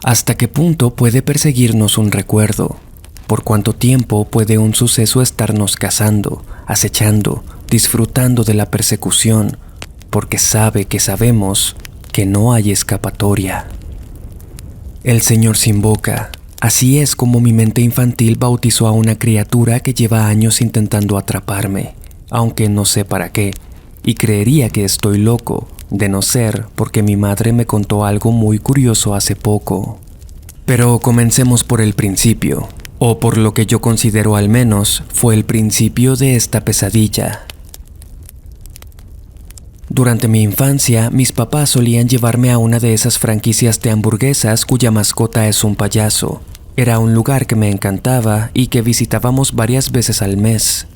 ¿Hasta qué punto puede perseguirnos un recuerdo? ¿Por cuánto tiempo puede un suceso estarnos cazando, acechando, disfrutando de la persecución, porque sabe que sabemos que no hay escapatoria? El Señor sin boca. Así es como mi mente infantil bautizó a una criatura que lleva años intentando atraparme, aunque no sé para qué, y creería que estoy loco, de no ser porque mi madre me contó algo muy curioso hace poco. Pero comencemos por el principio, o por lo que yo considero al menos fue el principio de esta pesadilla. Durante mi infancia, mis papás solían llevarme a una de esas franquicias de hamburguesas cuya mascota es un payaso. Era un lugar que me encantaba y que visitábamos varias veces al mes.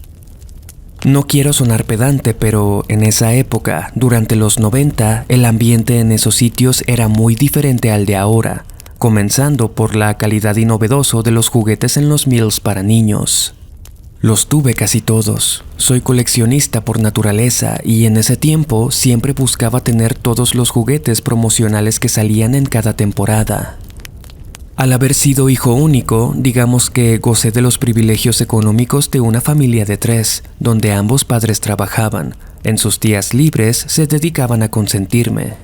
No quiero sonar pedante, pero en esa época, durante los 90, el ambiente en esos sitios era muy diferente al de ahora, comenzando por la calidad y novedoso de los juguetes en los meals para niños. Los tuve casi todos. Soy coleccionista por naturaleza y en ese tiempo siempre buscaba tener todos los juguetes promocionales que salían en cada temporada. Al haber sido hijo único, digamos que gocé de los privilegios económicos de una familia de 3, donde ambos padres trabajaban. En sus días libres se dedicaban a consentirme.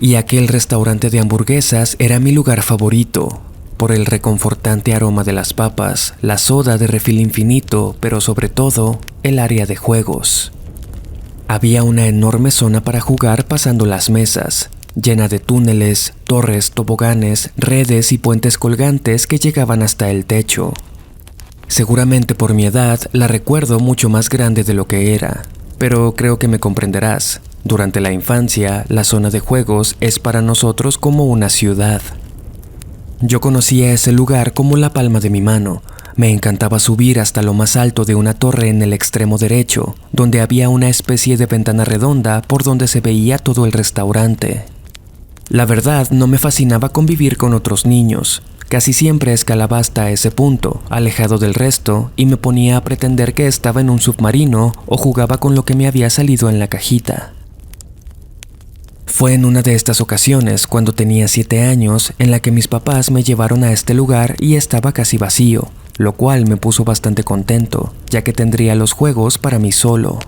Y aquel restaurante de hamburguesas era mi lugar favorito, por el reconfortante aroma de las papas, la soda de refil infinito, pero sobre todo, el área de juegos. Había una enorme zona para jugar pasando las mesas, llena de túneles, torres, toboganes, redes y puentes colgantes que llegaban hasta el techo. Seguramente por mi edad la recuerdo mucho más grande de lo que era, pero creo que me comprenderás. Durante la infancia, la zona de juegos es para nosotros como una ciudad. Yo conocía ese lugar como la palma de mi mano. Me encantaba subir hasta lo más alto de una torre en el extremo derecho, donde había una especie de ventana redonda por donde se veía todo el restaurante. La verdad, no me fascinaba convivir con otros niños. Casi siempre escalaba hasta ese punto, alejado del resto, y me ponía a pretender que estaba en un submarino o jugaba con lo que me había salido en la cajita. Fue en una de estas ocasiones, cuando tenía 7 años, en la que mis papás me llevaron a este lugar y estaba casi vacío, lo cual me puso bastante contento, ya que tendría los juegos para mí solo.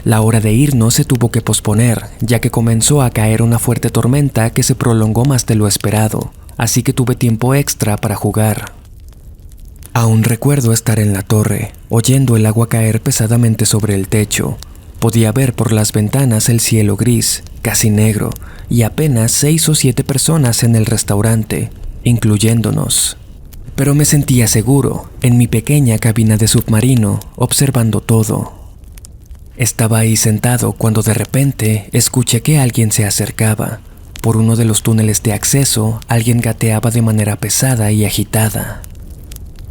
La hora de irnos se tuvo que posponer, ya que comenzó a caer una fuerte tormenta que se prolongó más de lo esperado, así que tuve tiempo extra para jugar. Aún recuerdo estar en la torre, oyendo el agua caer pesadamente sobre el techo. Podía ver por las ventanas el cielo gris, casi negro, y apenas 6 o 7 personas en el restaurante, incluyéndonos. Pero me sentía seguro, en mi pequeña cabina de submarino, observando todo. Estaba ahí sentado cuando de repente escuché que alguien se acercaba. Por uno de los túneles de acceso, alguien gateaba de manera pesada y agitada.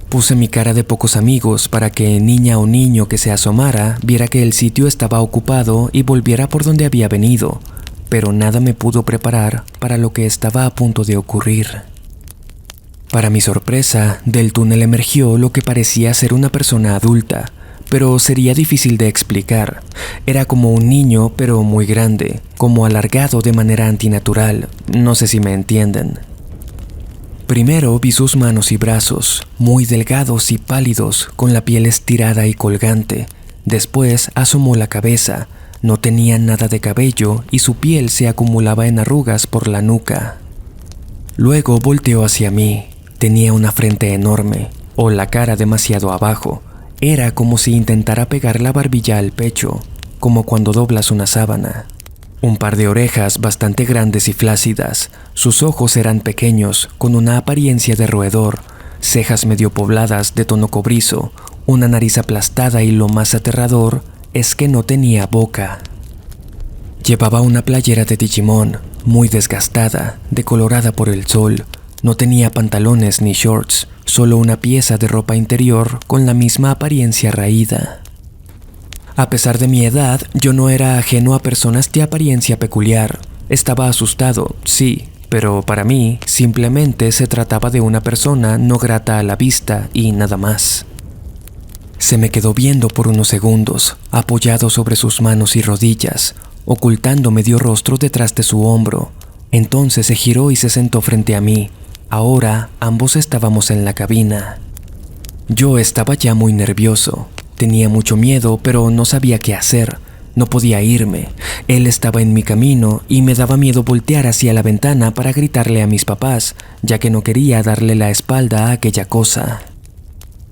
Puse mi cara de pocos amigos para que niña o niño que se asomara viera que el sitio estaba ocupado y volviera por donde había venido, pero nada me pudo preparar para lo que estaba a punto de ocurrir. Para mi sorpresa, del túnel emergió lo que parecía ser una persona adulta, pero sería difícil de explicar. Era como un niño, pero muy grande, como alargado de manera antinatural, no sé si me entienden. Primero vi sus manos y brazos, muy delgados y pálidos, con la piel estirada y colgante. Después asomó la cabeza, no tenía nada de cabello y su piel se acumulaba en arrugas por la nuca. Luego volteó hacia mí, tenía una frente enorme, o la cara demasiado abajo. Era como si intentara pegar la barbilla al pecho, como cuando doblas una sábana. Un par de orejas bastante grandes y flácidas, sus ojos eran pequeños, con una apariencia de roedor, cejas medio pobladas de tono cobrizo, una nariz aplastada y lo más aterrador es que no tenía boca. Llevaba una playera de Digimon, muy desgastada, decolorada por el sol. No tenía pantalones ni shorts, solo una pieza de ropa interior con la misma apariencia raída. A pesar de mi edad, yo no era ajeno a personas de apariencia peculiar. Estaba asustado, sí, pero para mí simplemente se trataba de una persona no grata a la vista y nada más. Se me quedó viendo por unos segundos, apoyado sobre sus manos y rodillas, ocultando medio rostro detrás de su hombro. Entonces se giró y se sentó frente a mí. Ahora ambos estábamos en la cabina. Yo estaba ya muy nervioso. Tenía mucho miedo, pero no sabía qué hacer. No podía irme. Él estaba en mi camino y me daba miedo voltear hacia la ventana para gritarle a mis papás, ya que no quería darle la espalda a aquella cosa.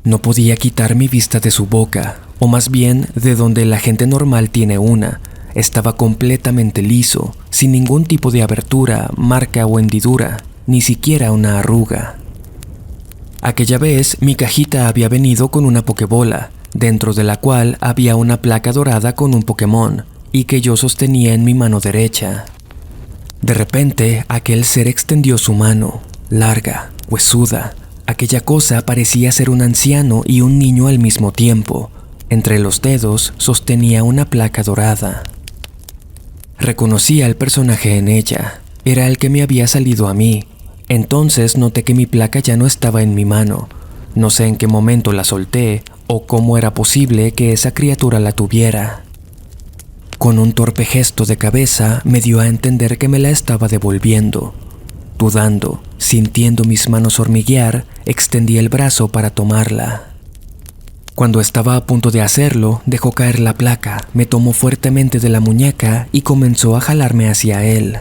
No podía quitar mi vista de su boca, o más bien de donde la gente normal tiene una. Estaba completamente liso, sin ningún tipo de abertura, marca o hendidura, ni siquiera una arruga. Aquella vez mi cajita había venido con una pokebola, dentro de la cual había una placa dorada con un Pokémon, y que yo sostenía en mi mano derecha. De repente, aquel ser extendió su mano, larga, huesuda. Aquella cosa parecía ser un anciano y un niño al mismo tiempo. Entre los dedos sostenía una placa dorada. Reconocí al personaje en ella. Era el que me había salido a mí. Entonces noté que mi placa ya no estaba en mi mano. No sé en qué momento la solté o cómo era posible que esa criatura la tuviera. Con un torpe gesto de cabeza me dio a entender que me la estaba devolviendo. Dudando, sintiendo mis manos hormiguear, extendí el brazo para tomarla. Cuando estaba a punto de hacerlo, dejó caer la placa, me tomó fuertemente de la muñeca y comenzó a jalarme hacia él.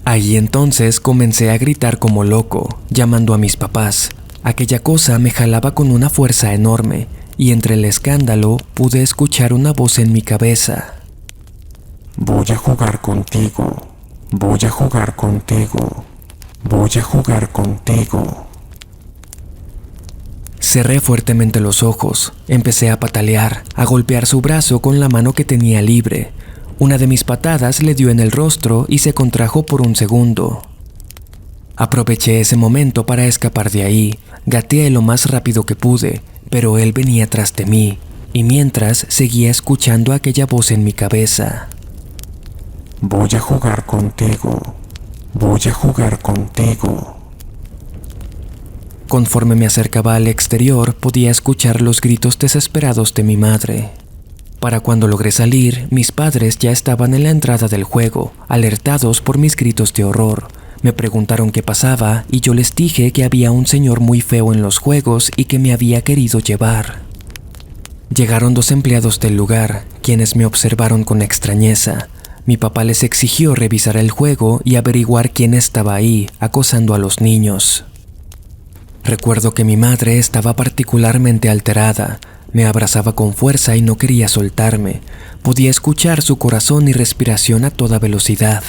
Ahí entonces comencé a gritar como loco, llamando a mis papás. Aquella cosa me jalaba con una fuerza enorme, y entre el escándalo pude escuchar una voz en mi cabeza. Voy a jugar contigo, voy a jugar contigo, voy a jugar contigo. Cerré fuertemente los ojos, empecé a patalear, a golpear su brazo con la mano que tenía libre. Una de mis patadas le dio en el rostro y se contrajo por un segundo. Aproveché ese momento para escapar de ahí, gateé lo más rápido que pude, pero él venía tras de mí, y mientras seguía escuchando aquella voz en mi cabeza. Voy a jugar contigo, voy a jugar contigo. Conforme me acercaba al exterior, podía escuchar los gritos desesperados de mi madre. Para cuando logré salir, mis padres ya estaban en la entrada del juego, alertados por mis gritos de horror. Me preguntaron qué pasaba y yo les dije que había un señor muy feo en los juegos y que me había querido llevar. Llegaron 2 empleados del lugar, quienes me observaron con extrañeza. Mi papá les exigió revisar el juego y averiguar quién estaba ahí, acosando a los niños. Recuerdo que mi madre estaba particularmente alterada. Me abrazaba con fuerza y no quería soltarme. Podía escuchar su corazón y respiración a toda velocidad.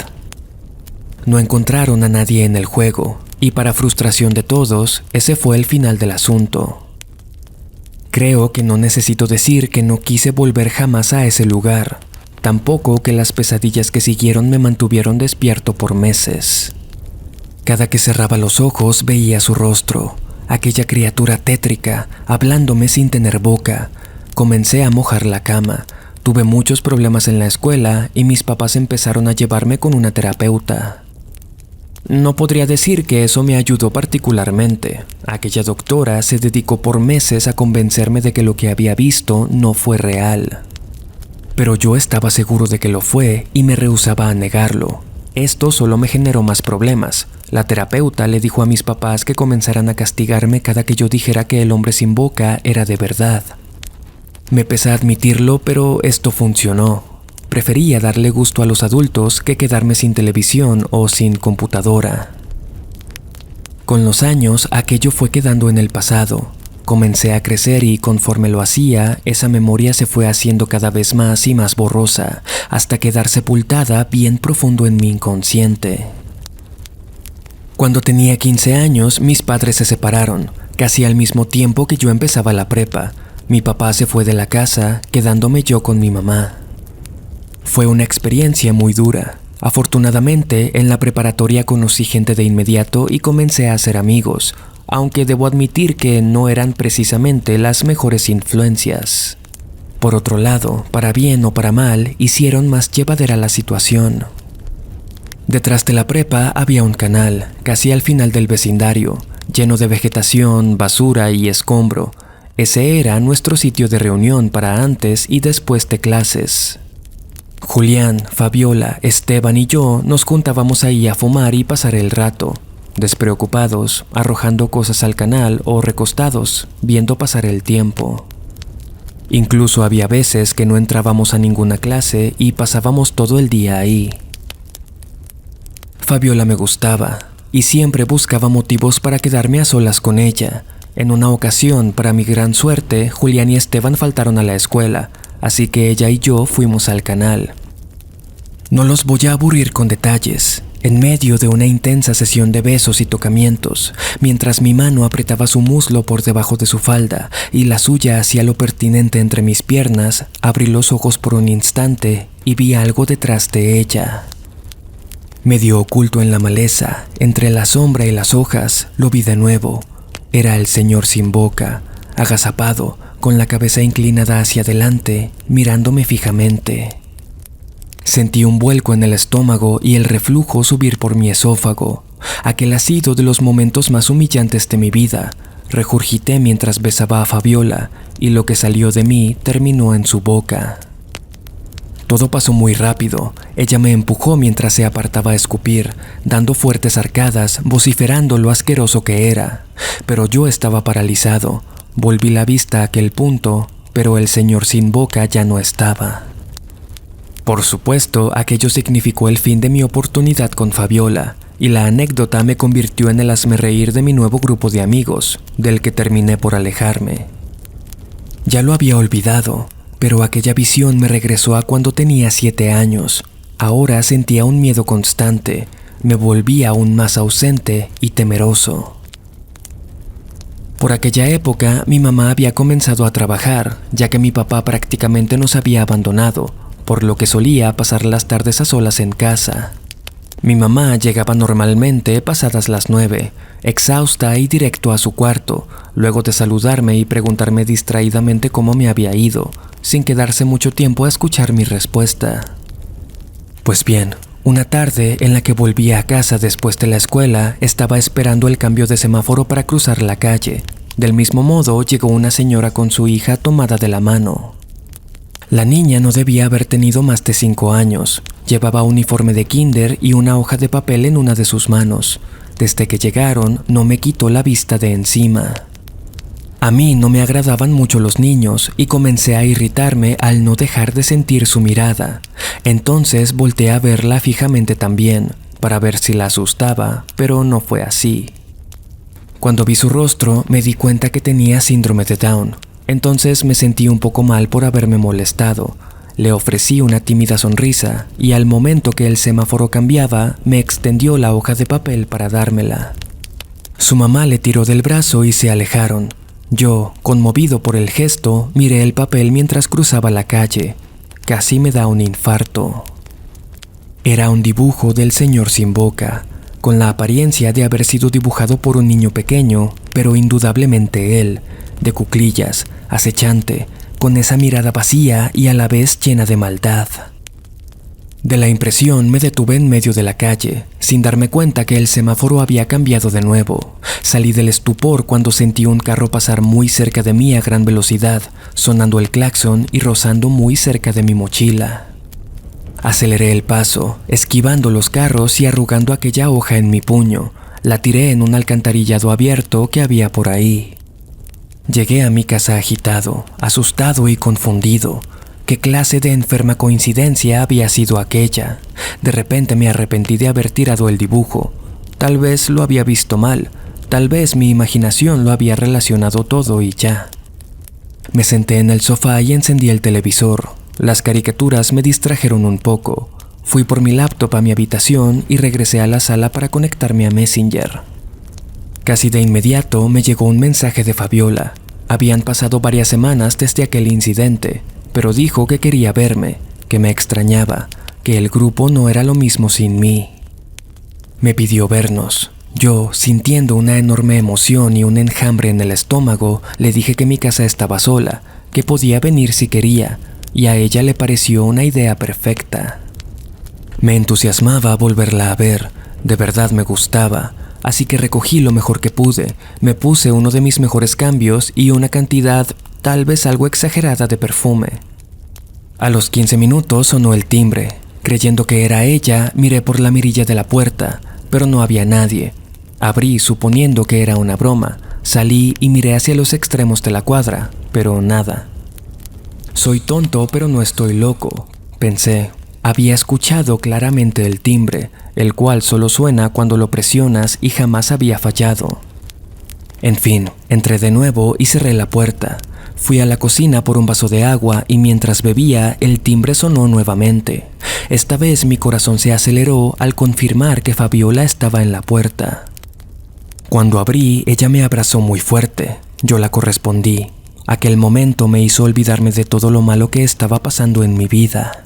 No encontraron a nadie en el juego, y para frustración de todos, ese fue el final del asunto. Creo que no necesito decir que no quise volver jamás a ese lugar. Tampoco que las pesadillas que siguieron me mantuvieron despierto por meses. Cada que cerraba los ojos veía su rostro, aquella criatura tétrica, hablándome sin tener boca. Comencé a mojar la cama. Tuve muchos problemas en la escuela y mis papás empezaron a llevarme con una terapeuta. No podría decir que eso me ayudó particularmente. Aquella doctora se dedicó por meses a convencerme de que lo que había visto no fue real. Pero yo estaba seguro de que lo fue y me rehusaba a negarlo. Esto solo me generó más problemas. La terapeuta le dijo a mis papás que comenzaran a castigarme cada que yo dijera que el hombre sin boca era de verdad. Me pesa admitirlo, pero esto funcionó. Prefería darle gusto a los adultos que quedarme sin televisión o sin computadora. Con los años, aquello fue quedando en el pasado. Comencé a crecer y conforme lo hacía, esa memoria se fue haciendo cada vez más y más borrosa, hasta quedar sepultada bien profundo en mi inconsciente. Cuando tenía 15 años, mis padres se separaron, casi al mismo tiempo que yo empezaba la prepa. Mi papá se fue de la casa, quedándome yo con mi mamá. Fue una experiencia muy dura. Afortunadamente, en la preparatoria conocí gente de inmediato y comencé a hacer amigos, aunque debo admitir que no eran precisamente las mejores influencias. Por otro lado, para bien o para mal, hicieron más llevadera la situación. Detrás de la prepa había un canal, casi al final del vecindario, lleno de vegetación, basura y escombro. Ese era nuestro sitio de reunión para antes y después de clases. Julián, Fabiola, Esteban y yo nos juntábamos ahí a fumar y pasar el rato. despreocupados, arrojando cosas al canal o recostados, viendo pasar el tiempo. Incluso había veces que no entrábamos a ninguna clase y pasábamos todo el día ahí. Fabiola me gustaba y siempre buscaba motivos para quedarme a solas con ella. En una ocasión, para mi gran suerte, Julián y Esteban faltaron a la escuela, así que ella y yo fuimos al canal. No los voy a aburrir con detalles. En medio de una intensa sesión de besos y tocamientos, mientras mi mano apretaba su muslo por debajo de su falda y la suya hacía lo pertinente entre mis piernas, abrí los ojos por un instante y vi algo detrás de ella. Medio oculto en la maleza, entre la sombra y las hojas, lo vi de nuevo. Era el señor sin boca, agazapado, con la cabeza inclinada hacia adelante, mirándome fijamente. Sentí un vuelco en el estómago y el reflujo subir por mi esófago. Aquel ha sido de los momentos más humillantes de mi vida. Regurgité mientras besaba a Fabiola y lo que salió de mí terminó en su boca. Todo pasó muy rápido. Ella me empujó mientras se apartaba a escupir, dando fuertes arcadas, vociferando lo asqueroso que era. Pero yo estaba paralizado. Volví la vista a aquel punto, pero el señor sin boca ya no estaba. Por supuesto, aquello significó el fin de mi oportunidad con Fabiola, y la anécdota me convirtió en el hazmerreír de mi nuevo grupo de amigos, del que terminé por alejarme. Ya lo había olvidado, pero aquella visión me regresó a cuando tenía 7 años. Ahora sentía un miedo constante, me volvía aún más ausente y temeroso. Por aquella época, mi mamá había comenzado a trabajar, ya que mi papá prácticamente nos había abandonado, por lo que solía pasar las tardes a solas en casa. Mi mamá llegaba normalmente pasadas las 9, exhausta y directo a su cuarto, luego de saludarme y preguntarme distraídamente cómo me había ido, sin quedarse mucho tiempo a escuchar mi respuesta. Pues bien, una tarde en la que volvía a casa después de la escuela, estaba esperando el cambio de semáforo para cruzar la calle. Del mismo modo, llegó una señora con su hija tomada de la mano. La niña no debía haber tenido más de 5 años. Llevaba uniforme de kinder y una hoja de papel en una de sus manos. Desde que llegaron, no me quitó la vista de encima. A mí no me agradaban mucho los niños y comencé a irritarme al no dejar de sentir su mirada. Entonces volteé a verla fijamente también, para ver si la asustaba, pero no fue así. Cuando vi su rostro, me di cuenta que tenía síndrome de Down. Entonces me sentí un poco mal por haberme molestado. Le ofrecí una tímida sonrisa y al momento que el semáforo cambiaba, me extendió la hoja de papel para dármela. Su mamá le tiró del brazo y se alejaron. Yo, conmovido por el gesto, miré el papel mientras cruzaba la calle. Casi me da un infarto. Era un dibujo del señor sin boca, con la apariencia de haber sido dibujado por un niño pequeño, pero indudablemente él, de cuclillas, acechante, con esa mirada vacía y a la vez llena de maldad. De la impresión me detuve en medio de la calle, sin darme cuenta que el semáforo había cambiado de nuevo. Salí del estupor cuando sentí un carro pasar muy cerca de mí a gran velocidad, sonando el claxon y rozando muy cerca de mi mochila. Aceleré el paso, esquivando los carros y arrugando aquella hoja en mi puño. La tiré en un alcantarillado abierto que había por ahí. Llegué a mi casa agitado, asustado y confundido. ¿Qué clase de enferma coincidencia había sido aquella? De repente me arrepentí de haber tirado el dibujo. Tal vez lo había visto mal, tal vez mi imaginación lo había relacionado todo y ya. Me senté en el sofá y encendí el televisor. Las caricaturas me distrajeron un poco. Fui por mi laptop a mi habitación y regresé a la sala para conectarme a Messenger. Casi de inmediato me llegó un mensaje de Fabiola. Habían pasado varias semanas desde aquel incidente, pero dijo que quería verme, que me extrañaba, que el grupo no era lo mismo sin mí. Me pidió vernos. Yo, sintiendo una enorme emoción y un enjambre en el estómago, le dije que mi casa estaba sola, que podía venir si quería, y a ella le pareció una idea perfecta. Me entusiasmaba volverla a ver, de verdad me gustaba. Así que recogí lo mejor que pude, me puse uno de mis mejores cambios y una cantidad, tal vez algo exagerada, de perfume. A los 15 minutos sonó el timbre. Creyendo que era ella, miré por la mirilla de la puerta, pero no había nadie. Abrí suponiendo que era una broma. Salí y miré hacia los extremos de la cuadra, pero nada. Soy tonto, pero no estoy loco, pensé. Había escuchado claramente el timbre, el cual solo suena cuando lo presionas y jamás había fallado. En fin, entré de nuevo y cerré la puerta. Fui a la cocina por un vaso de agua y mientras bebía, el timbre sonó nuevamente. Esta vez mi corazón se aceleró al confirmar que Fabiola estaba en la puerta. Cuando abrí, ella me abrazó muy fuerte. Yo la correspondí. Aquel momento me hizo olvidarme de todo lo malo que estaba pasando en mi vida.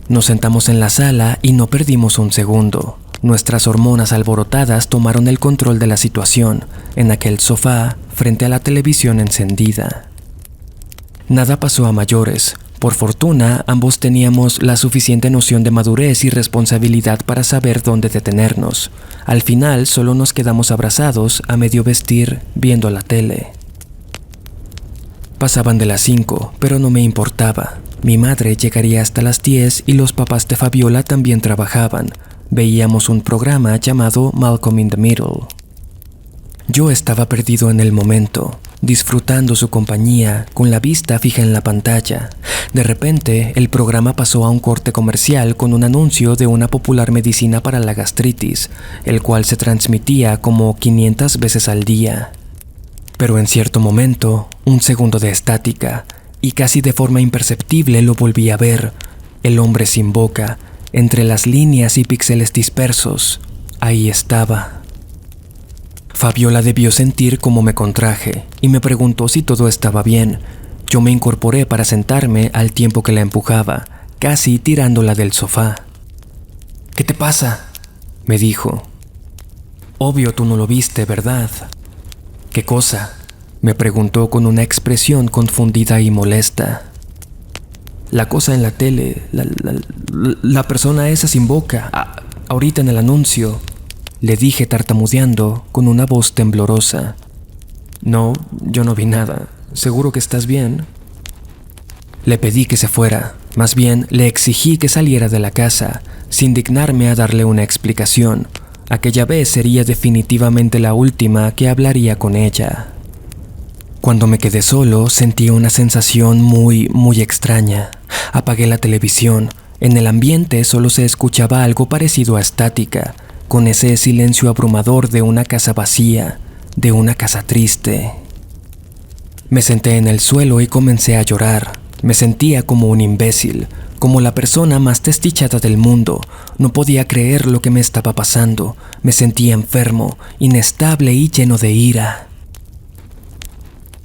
Nos sentamos en la sala y no perdimos un segundo. Nuestras hormonas alborotadas tomaron el control de la situación, en aquel sofá, frente a la televisión encendida. Nada pasó a mayores. Por fortuna, ambos teníamos la suficiente noción de madurez y responsabilidad para saber dónde detenernos. Al final, solo nos quedamos abrazados, a medio vestir, viendo la tele. Pasaban de las 5, pero no me importaba. Mi madre llegaría hasta las 10 y los papás de Fabiola también trabajaban. Veíamos un programa llamado Malcolm in the Middle. Yo estaba perdido en el momento, disfrutando su compañía, con la vista fija en la pantalla. De repente, el programa pasó a un corte comercial con un anuncio de una popular medicina para la gastritis, el cual se transmitía como 500 veces al día. Pero en cierto momento, un segundo de estática, y casi de forma imperceptible lo volví a ver. El hombre sin boca, entre las líneas y píxeles dispersos, ahí estaba. Fabiola debió sentir cómo me contraje y me preguntó si todo estaba bien. Yo me incorporé para sentarme al tiempo que la empujaba, casi tirándola del sofá. «¿Qué te pasa?», me dijo. «Obvio tú no lo viste, ¿verdad?». «¿Qué cosa?», me preguntó con una expresión confundida y molesta. «La cosa en la tele, la persona esa sin boca, ahorita en el anuncio», le dije tartamudeando con una voz temblorosa. «No, yo no vi nada. ¿Seguro que estás bien?». Le pedí que se fuera. Más bien, le exigí que saliera de la casa, sin dignarme a darle una explicación. Aquella vez sería definitivamente la última que hablaría con ella. Cuando me quedé solo, sentí una sensación muy extraña. Apagué la televisión. En el ambiente solo se escuchaba algo parecido a estática, con ese silencio abrumador de una casa vacía, de una casa triste. Me senté en el suelo y comencé a llorar. Me sentía como un imbécil, como la persona más desdichada del mundo. No podía creer lo que me estaba pasando. Me sentía enfermo, inestable y lleno de ira.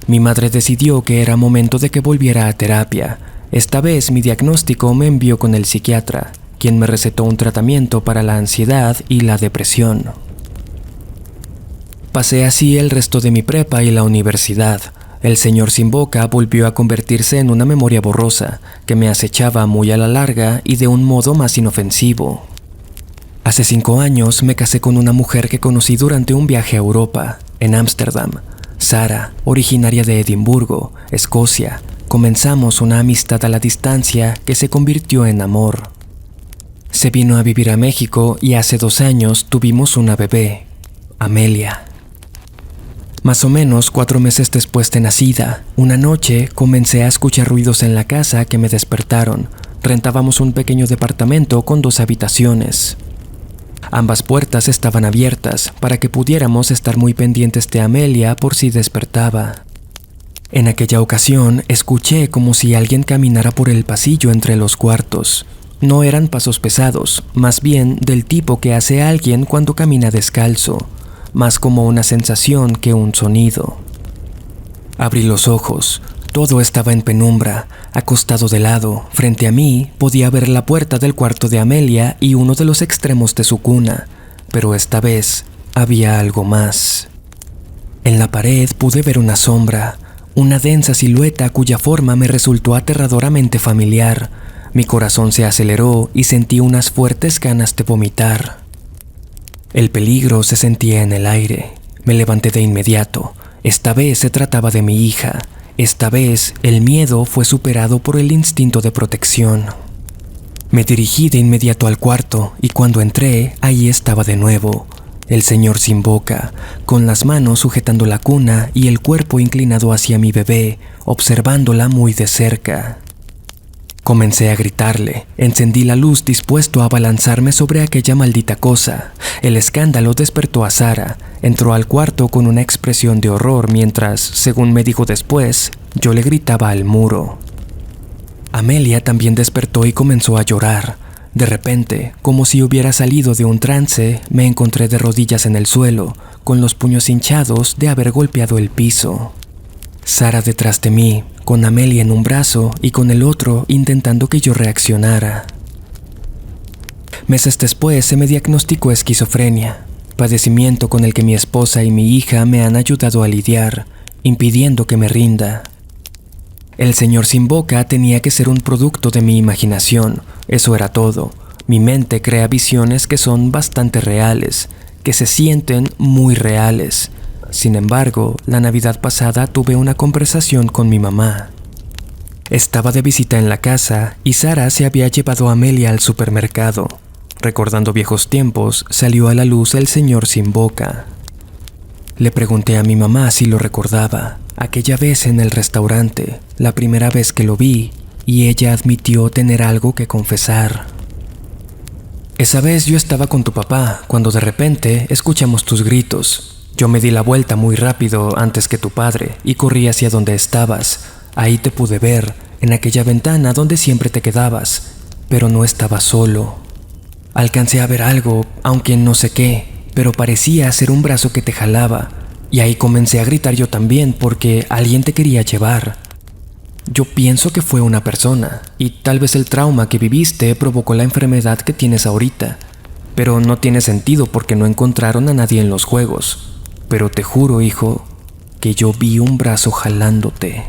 Mi madre decidió que era momento de que volviera a terapia. Esta vez mi diagnóstico me envió con el psiquiatra, quien me recetó un tratamiento para la ansiedad y la depresión. Pasé así el resto de mi prepa y la universidad. El señor sin boca volvió a convertirse en una memoria borrosa que me acechaba muy a la larga y de un modo más inofensivo. Hace 5 años me casé con una mujer que conocí durante un viaje a Europa, en Ámsterdam. Sara, originaria de Edimburgo, Escocia. Comenzamos una amistad a la distancia que se convirtió en amor. Se vino a vivir a México y hace 2 años tuvimos una bebé, Amelia. Más o menos 4 meses después de nacida, una noche comencé a escuchar ruidos en la casa que me despertaron. Rentábamos un pequeño departamento con 2 habitaciones. Ambas puertas estaban abiertas para que pudiéramos estar muy pendientes de Amelia por si despertaba. En aquella ocasión escuché como si alguien caminara por el pasillo entre los cuartos. No eran pasos pesados, más bien del tipo que hace alguien cuando camina descalzo, más como una sensación que un sonido. Abrí los ojos. Todo estaba en penumbra. Acostado de lado, frente a mí, podía ver la puerta del cuarto de Amelia y uno de los extremos de su cuna, pero esta vez había algo más. En la pared pude ver una sombra, una densa silueta cuya forma me resultó aterradoramente familiar. Mi corazón se aceleró y sentí unas fuertes ganas de vomitar. El peligro se sentía en el aire. Me levanté de inmediato. Esta vez se trataba de mi hija. Esta vez el miedo fue superado por el instinto de protección. Me dirigí de inmediato al cuarto y cuando entré, ahí estaba de nuevo. El señor sin boca, con las manos sujetando la cuna y el cuerpo inclinado hacia mi bebé, observándola muy de cerca. Comencé a gritarle, encendí la luz dispuesto a abalanzarme sobre aquella maldita cosa. El escándalo despertó a Sara, entró al cuarto con una expresión de horror mientras, según me dijo después, yo le gritaba al muro. Amelia también despertó y comenzó a llorar. De repente, como si hubiera salido de un trance, me encontré de rodillas en el suelo, con los puños hinchados de haber golpeado el piso. Sara detrás de mí, con Amelia en un brazo y con el otro intentando que yo reaccionara. Meses después se me diagnosticó esquizofrenia, padecimiento con el que mi esposa y mi hija me han ayudado a lidiar, impidiendo que me rinda. El señor sin boca tenía que ser un producto de mi imaginación, eso era todo. Mi mente crea visiones que son bastante reales, que se sienten muy reales. Sin embargo, la Navidad pasada tuve una conversación con mi mamá. Estaba de visita en la casa y Sara se había llevado a Amelia al supermercado. Recordando viejos tiempos, salió a la luz el señor sin boca. Le pregunté a mi mamá si lo recordaba, aquella vez en el restaurante, la primera vez que lo vi, y ella admitió tener algo que confesar. Esa vez yo estaba con tu papá, cuando de repente escuchamos tus gritos. Yo me di la vuelta muy rápido antes que tu padre y corrí hacia donde estabas. Ahí te pude ver, en aquella ventana donde siempre te quedabas, pero no estaba solo. Alcancé a ver algo, aunque no sé qué, pero parecía ser un brazo que te jalaba, y ahí comencé a gritar yo también porque alguien te quería llevar. Yo pienso que fue una persona, y tal vez el trauma que viviste provocó la enfermedad que tienes ahorita, pero no tiene sentido porque no encontraron a nadie en los juegos. Pero te juro, hijo, que yo vi un brazo jalándote.